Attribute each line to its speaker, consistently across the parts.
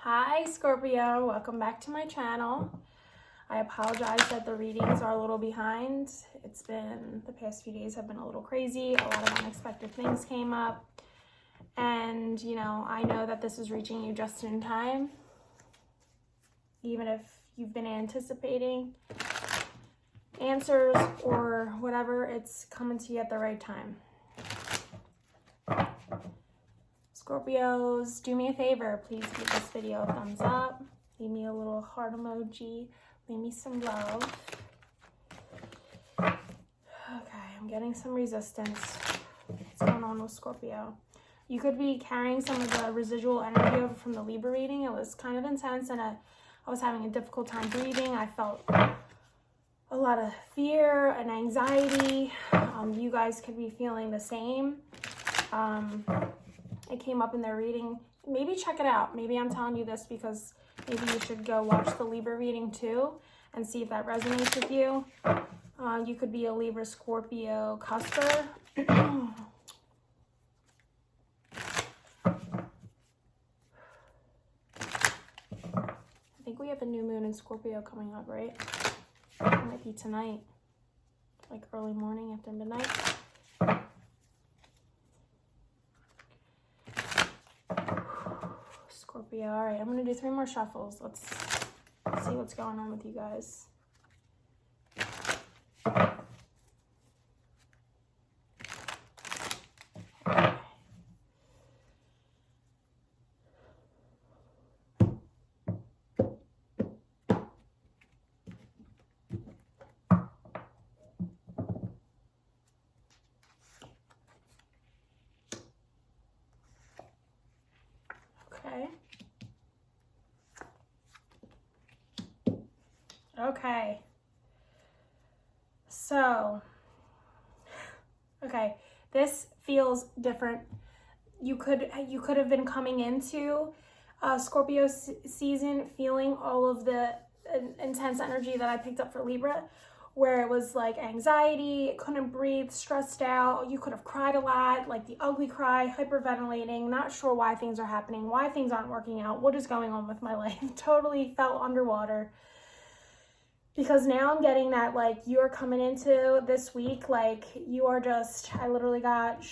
Speaker 1: Hi Scorpio, welcome back to my channel. I apologize that the readings are a little behind. The past few days have been a little crazy. A lot of unexpected things came up. And, I know that this is reaching you just in time. Even if you've been anticipating answers or whatever, it's coming to you at the right time. Scorpios, do me a favor. Please give this video a thumbs up. Leave me a little heart emoji. Leave me some love. Okay, I'm getting some resistance. What's going on with Scorpio? You could be carrying some of the residual energy over from the Libra reading. It was kind of intense and I was having a difficult time breathing. I felt a lot of fear and anxiety. You guys could be feeling the same. It came up in their reading. Maybe check it out. Maybe I'm telling you this because maybe you should go watch the Libra reading too and see if that resonates with you. You could be a Libra Scorpio cusper. I think we have a new moon in Scorpio coming up, right? It might be tonight, like early morning after midnight. Scorpio, all right, I'm gonna do 3 more shuffles. Let's see what's going on with you guys. Okay, so, this feels different. You could have been coming into Scorpio season feeling all of the intense energy that I picked up for Libra, where it was like anxiety, couldn't breathe, stressed out. You could have cried a lot, like the ugly cry, hyperventilating, not sure why things are happening, why things aren't working out, what is going on with my life. Totally felt underwater. Because now I'm getting that, like, you're coming into this week, like, you are just, I literally got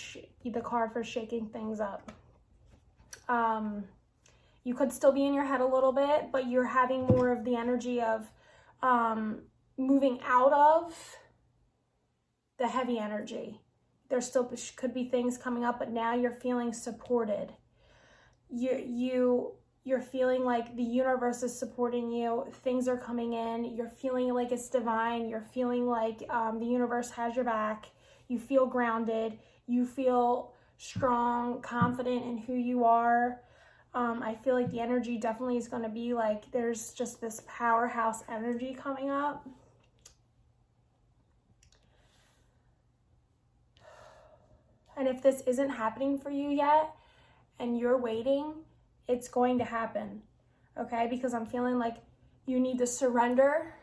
Speaker 1: the card for shaking things up. You could still be in your head a little bit, but you're having more of the energy of moving out of the heavy energy. There still could be things coming up, but now you're feeling supported. You're feeling like the universe is supporting you. Things are coming in. You're feeling like it's divine. You're feeling like the universe has your back. You feel grounded. You feel strong, confident in who you are. I feel like the energy definitely is going to be like there's just this powerhouse energy coming up. And if this isn't happening for you yet and you're waiting, it's going to happen, okay? Because I'm feeling like you need to surrender.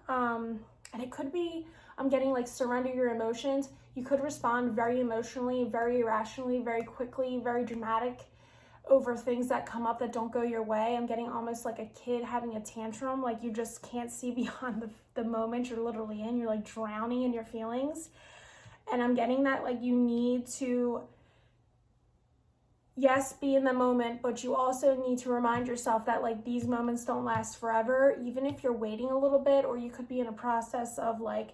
Speaker 1: And it could be, I'm getting like surrender your emotions. You could respond very emotionally, very irrationally, very quickly, very dramatic over things that come up that don't go your way. I'm getting almost like a kid having a tantrum, like you just can't see beyond the moment you're literally in. You're like drowning in your feelings. And I'm getting that like you need to, yes, be in the moment, but you also need to remind yourself that like these moments don't last forever, even if you're waiting a little bit, or you could be in a process of like,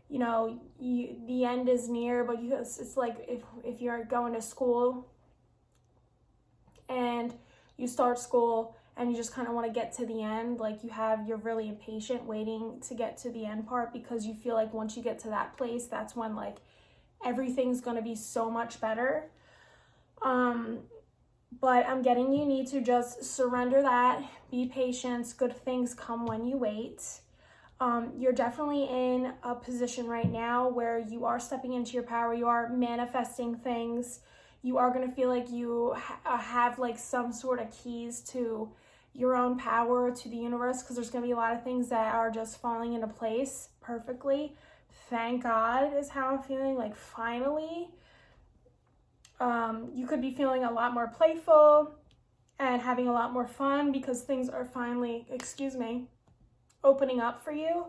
Speaker 1: the end is near, but it's like if you're going to school and you start school and you just kind of want to get to the end, like you're really impatient waiting to get to the end part because you feel like once you get to that place, that's when like everything's going to be so much better. But I'm getting you need to just surrender that, be patient, good things come when you wait. You're definitely in a position right now where you are stepping into your power, you are manifesting things, you are going to feel like you have like some sort of keys to your own power, to the universe, because there's going to be a lot of things that are just falling into place perfectly. Thank God is how I'm feeling, like finally. You could be feeling a lot more playful and having a lot more fun because things are finally, opening up for you.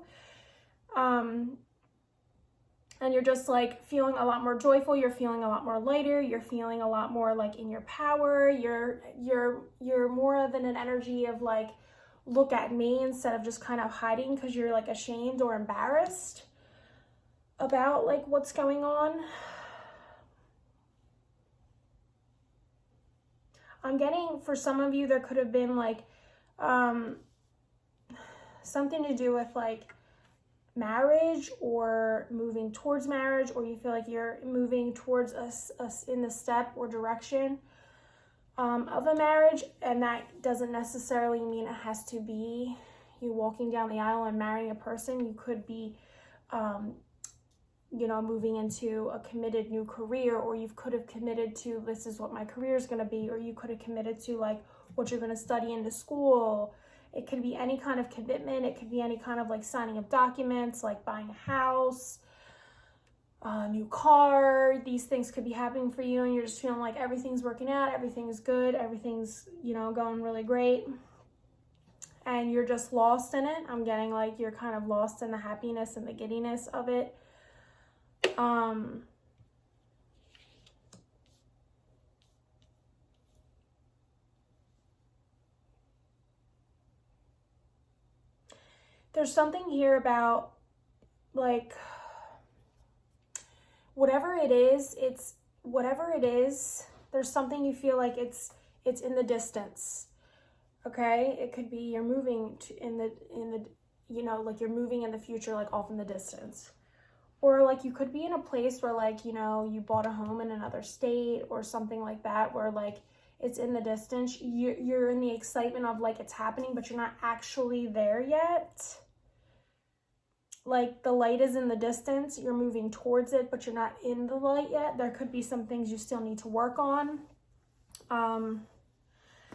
Speaker 1: And you're just like feeling a lot more joyful. You're feeling a lot more lighter. You're feeling a lot more like in your power. You're more than an energy of like, look at me, instead of just kind of hiding because you're like ashamed or embarrassed about like what's going on. I'm getting, for some of you, there could have been like something to do with like marriage or moving towards marriage, or you feel like you're moving towards us in the step or direction of a marriage. And that doesn't necessarily mean it has to be you walking down the aisle and marrying a person. You could be moving into a committed new career, or you could have committed to, this is what my career is going to be, or you could have committed to like what you're going to study into school. It could be any kind of commitment. It could be any kind of like signing of documents, like buying a house, a new car. These things could be happening for you, and you're just feeling like everything's working out, everything's good, everything's, going really great, and you're just lost in it. I'm getting like you're kind of lost in the happiness and the giddiness of it. There's something here about like whatever it is, there's something you feel like it's in the distance. Okay, it could be you're moving like you're moving in the future, like off in the distance. Or like you could be in a place where like, you bought a home in another state or something like that, where like it's in the distance. You're in the excitement of like it's happening, but you're not actually there yet. Like the light is in the distance, you're moving towards it, but you're not in the light yet. There could be some things you still need to work on.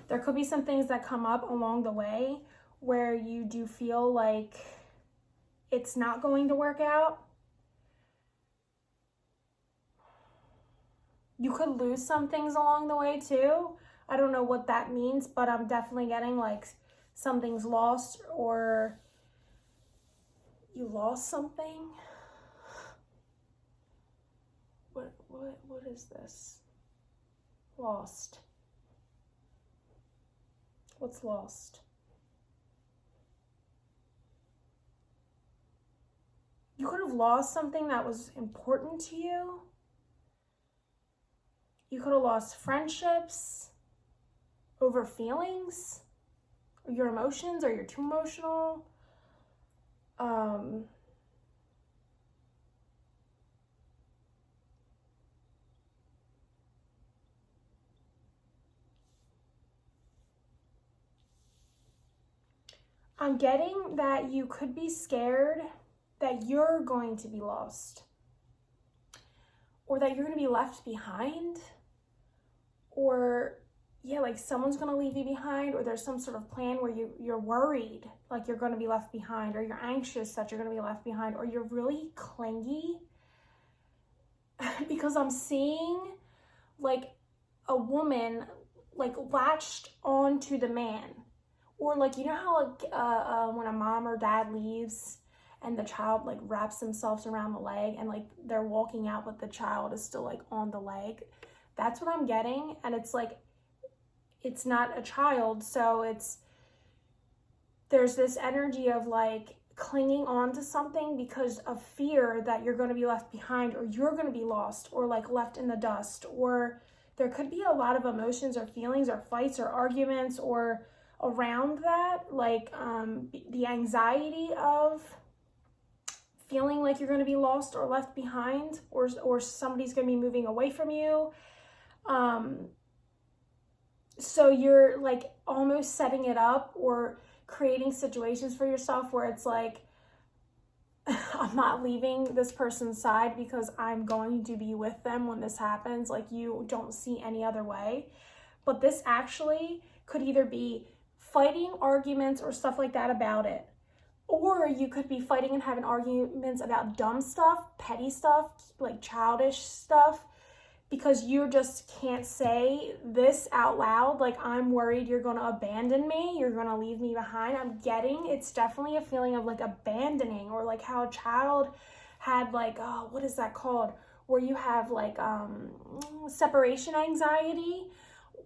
Speaker 1: There could be some things that come up along the way where you do feel like it's not going to work out. You could lose some things along the way too. I don't know what that means, but I'm definitely getting like something's lost, or you lost something. What is this? Lost. What's lost? You could have lost something that was important to you. You could have lost friendships over feelings, or your emotions, or you're too emotional. I'm getting that you could be scared that you're going to be lost, or that you're going to be left behind, or like someone's going to leave you behind, or there's some sort of plan where you're worried like you're going to be left behind, or you're anxious that you're going to be left behind, or you're really clingy. Because I'm seeing like a woman like latched onto the man, or like, how like when a mom or dad leaves and the child like wraps themselves around the leg and like they're walking out but the child is still like on the leg. That's what I'm getting. And it's like, it's not a child, so there's this energy of like clinging on to something because of fear that you're going to be left behind, or you're going to be lost, or like left in the dust. Or there could be a lot of emotions or feelings or fights or arguments or around that, like the anxiety of feeling like you're going to be lost or left behind, or somebody's going to be moving away from you. So you're like almost setting it up or creating situations for yourself where it's like, I'm not leaving this person's side because I'm going to be with them when this happens. Like you don't see any other way. But this actually could either be fighting, arguments, or stuff like that about it. Or you could be fighting and having arguments about dumb stuff, petty stuff, like childish stuff because you just can't say this out loud. Like, I'm worried you're going to abandon me. You're going to leave me behind. I'm getting, it's definitely a feeling of like abandoning, or like how a child had like, oh, what is that called? Where you have like separation anxiety,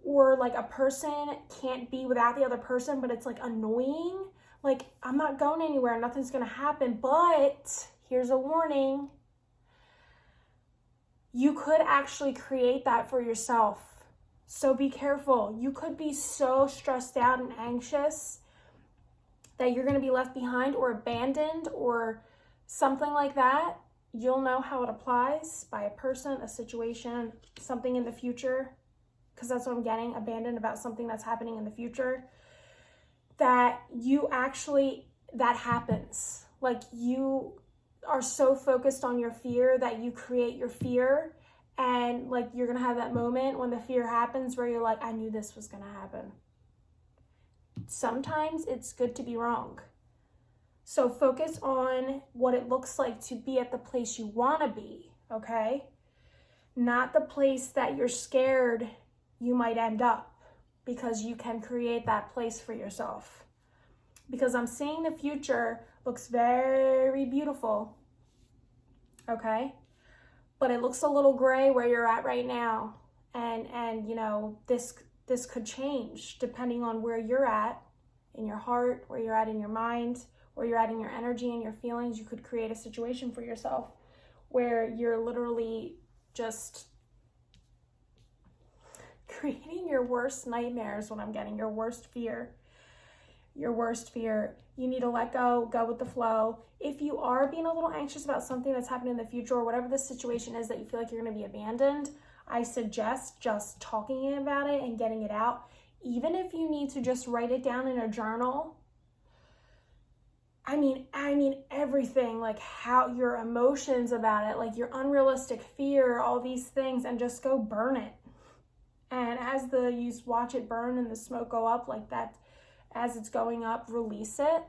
Speaker 1: or like a person can't be without the other person, but it's like annoying. Like, I'm not going anywhere. Nothing's going to happen. But here's a warning. You could actually create that for yourself. So be careful. You could be so stressed out and anxious that you're going to be left behind or abandoned or something like that. You'll know how it applies by a person, a situation, something in the future, because that's what I'm getting, abandoned about something that's happening in the future, that you actually, that happens. Like, you are so focused on your fear that you create your fear, and like you're gonna have that moment when the fear happens where you're like, I knew this was gonna happen. Sometimes it's good to be wrong. So focus on what it looks like to be at the place you want to be, okay? Not the place that you're scared you might end up, because you can create that place for yourself. Because I'm seeing the future looks very beautiful, okay? But it looks a little gray where you're at right now. And you know, this could change depending on where you're at in your heart, where you're at in your mind, where you're at in your energy and your feelings. You could create a situation for yourself where you're literally just creating your worst nightmares, what I'm getting, your worst fear. Your worst fear. You need to let go with the flow. If you are being a little anxious about something that's happening in the future, or whatever the situation is that you feel like you're going to be abandoned, I suggest just talking about it and getting it out. Even if you need to just write it down in a journal. I mean everything, like how your emotions about it, like your unrealistic fear, all these things, and just go burn it. And as you watch it burn and the smoke go up like that, as it's going up, release it.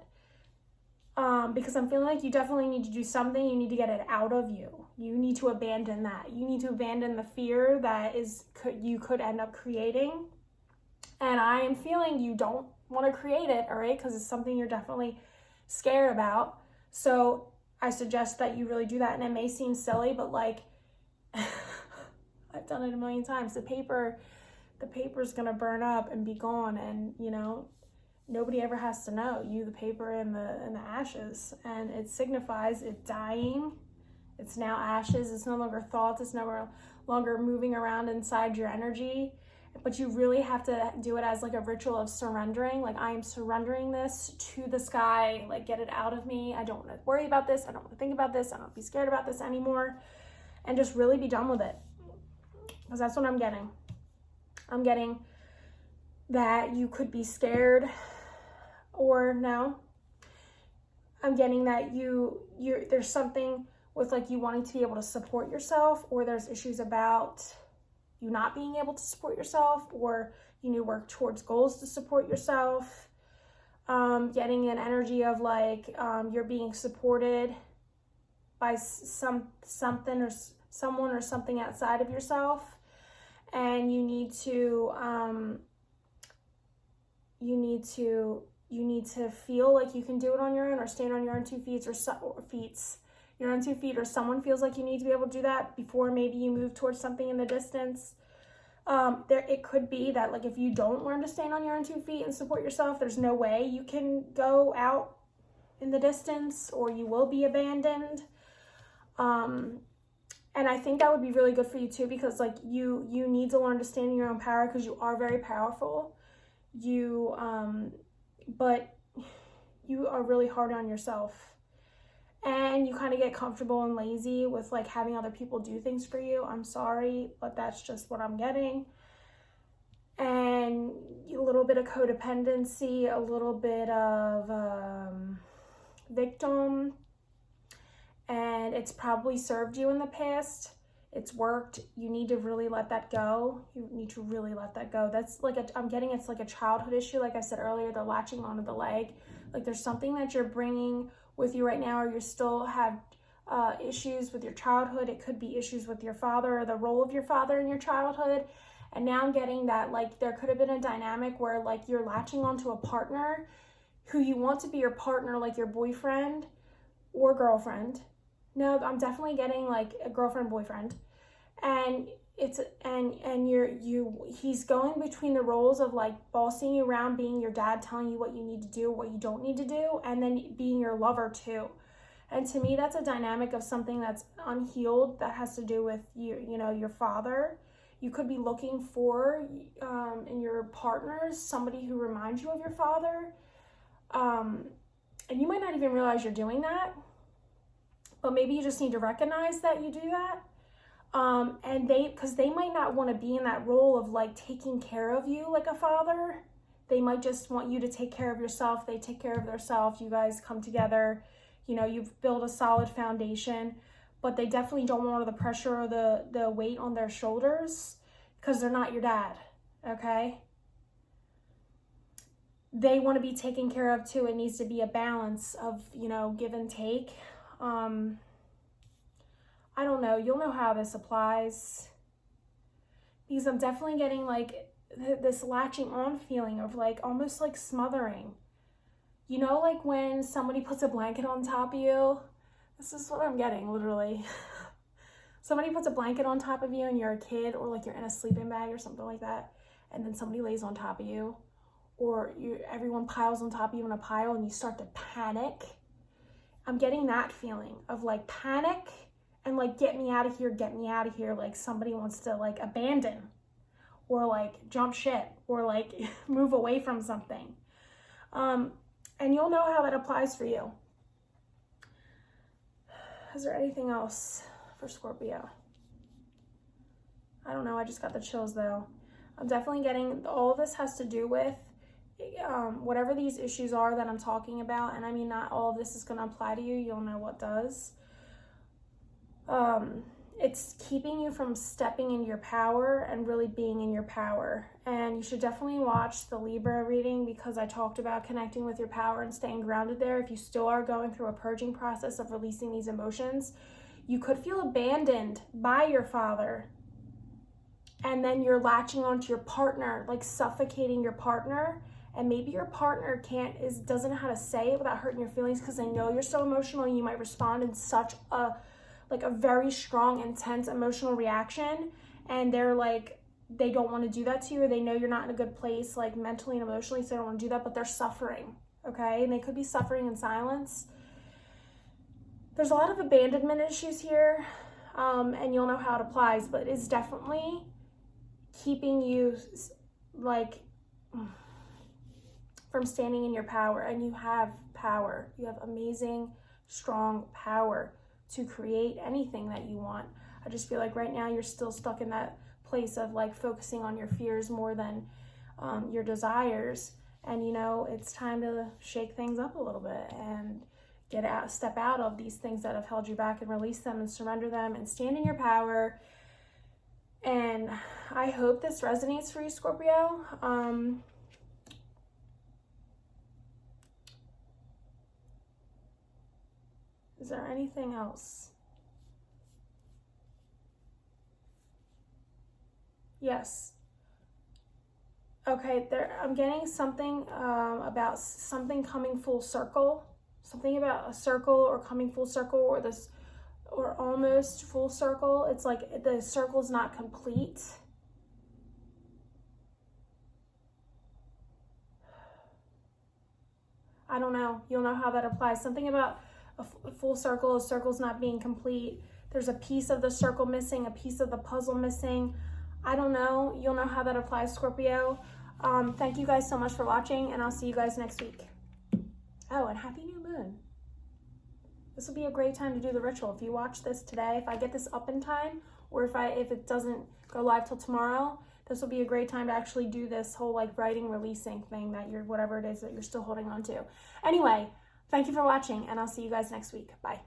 Speaker 1: Because I'm feeling like you definitely need to do something. You need to get it out of you. You need to abandon that. You need to abandon the fear that you could end up creating. And I am feeling you don't want to create it, all right? Because it's something you're definitely scared about. So I suggest that you really do that. And it may seem silly, but like, I've done it a million times. The paper's gonna burn up and be gone, and you know, nobody ever has to know. You, the paper, and the ashes, and it signifies it dying. It's now ashes. It's no longer thoughts. It's no longer moving around inside your energy. But you really have to do it as like a ritual of surrendering. Like, I am surrendering this to the sky. Like, get it out of me. I don't want to worry about this. I don't want to think about this. I don't want to be scared about this anymore. And just really be done with it. Because that's what I'm getting. I'm getting that you could be scared, or no. I'm getting that there's something with like you wanting to be able to support yourself, or there's issues about you not being able to support yourself, or you need to work towards goals to support yourself. Getting an energy of like you're being supported by something or someone or something outside of yourself, and you need to feel like you can do it on your own, or stand on your own 2 feet, your own 2 feet, or someone feels like you need to be able to do that before maybe you move towards something in the distance. It could be that like if you don't learn to stand on your own 2 feet and support yourself, there's no way you can go out in the distance, or you will be abandoned. And I think that would be really good for you too, because like you need to learn to stand in your own power, because you are very powerful. But you are really hard on yourself, and you kind of get comfortable and lazy with like having other people do things for you. I'm sorry, but that's just what I'm getting. And a little bit of codependency, a little bit of victim, and it's probably served you in the past. It's worked. You need to really let that go. You need to really let that go. That's like, I'm getting it's like a childhood issue. Like I said earlier, they're latching onto the leg. Like there's something that you're bringing with you right now, or you still have issues with your childhood. It could be issues with your father or the role of your father in your childhood. And now I'm getting that, like, there could have been a dynamic where, like, you're latching onto a partner who you want to be your partner, like your boyfriend or girlfriend. No, I'm definitely getting, like, a girlfriend, boyfriend. And he's going between the roles of, like, bossing you around, being your dad, telling you what you need to do, what you don't need to do, and then being your lover too. And to me, that's a dynamic of something that's unhealed that has to do with your father. You could be looking for, in your partners, somebody who reminds you of your father. And you might not even realize you're doing that, but maybe you just need to recognize that you do that. And because they might not want to be in that role of, like, taking care of you like a father. They might just want you to take care of yourself. They take care of themselves. You guys come together, you've built a solid foundation, but they definitely don't want the pressure or the weight on their shoulders because they're not your dad, okay? They want to be taken care of too. It needs to be a balance of, give and take. I don't know. You'll know how this applies, because I'm definitely getting, like, this latching on feeling of, like, almost like smothering. Like when somebody puts a blanket on top of you. This is what I'm getting, literally. Somebody puts a blanket on top of you and you're a kid, or like you're in a sleeping bag or something like that, and then somebody lays on top of you, or everyone piles on top of you in a pile and you start to panic. I'm getting that feeling of, like, panic and, like, get me out of here, like somebody wants to, like, abandon or, like, jump ship or, like, move away from something. And you'll know how that applies for you. Is there anything else for Scorpio? I don't know. I just got the chills, though. I'm definitely getting, all of this has to do with whatever these issues are that I'm talking about. And I mean, not all of this is going to apply to you. You'll know what does. It's keeping you from stepping in your power and really being in your power. And you should definitely watch the Libra reading, because I talked about connecting with your power and staying grounded there. If you still are going through a purging process of releasing these emotions, you could feel abandoned by your father. And then you're latching onto your partner, like suffocating your partner. And maybe your partner doesn't know how to say it without hurting your feelings, because they know you're so emotional and you might respond in such a very strong, intense emotional reaction, and they're like, they don't want to do that to you, or they know you're not in a good place, like mentally and emotionally, so they don't want to do that, but they're suffering, okay? And they could be suffering in silence. There's a lot of abandonment issues here, and you'll know how it applies, but it's definitely keeping you, like, from standing in your power. And you have power. You have amazing, strong power to create anything that you want. I just feel like right now you're still stuck in that place of, like, focusing on your fears more than your desires. And it's time to shake things up a little bit and step out of these things that have held you back, and release them and surrender them and stand in your power. And I hope this resonates for you, Scorpio. Is there anything else? Yes. Okay, I'm getting something about something coming full circle. Something about a circle, or coming full circle, or almost full circle. It's like the circle's not complete. I don't know. You'll know how that applies. Something about a full circle, a circle's not being complete. There's a piece of the circle missing, a piece of the puzzle missing. I don't know. You'll know how that applies, Scorpio. Thank you guys so much for watching, and I'll see you guys next week. Oh, and happy new moon. This will be a great time to do the ritual. If you watch this today, if I get this up in time, or if it doesn't go live till tomorrow, this will be a great time to actually do this whole, like, writing, releasing thing that whatever it is that you're still holding on to. Anyway, thank you for watching, and I'll see you guys next week. Bye.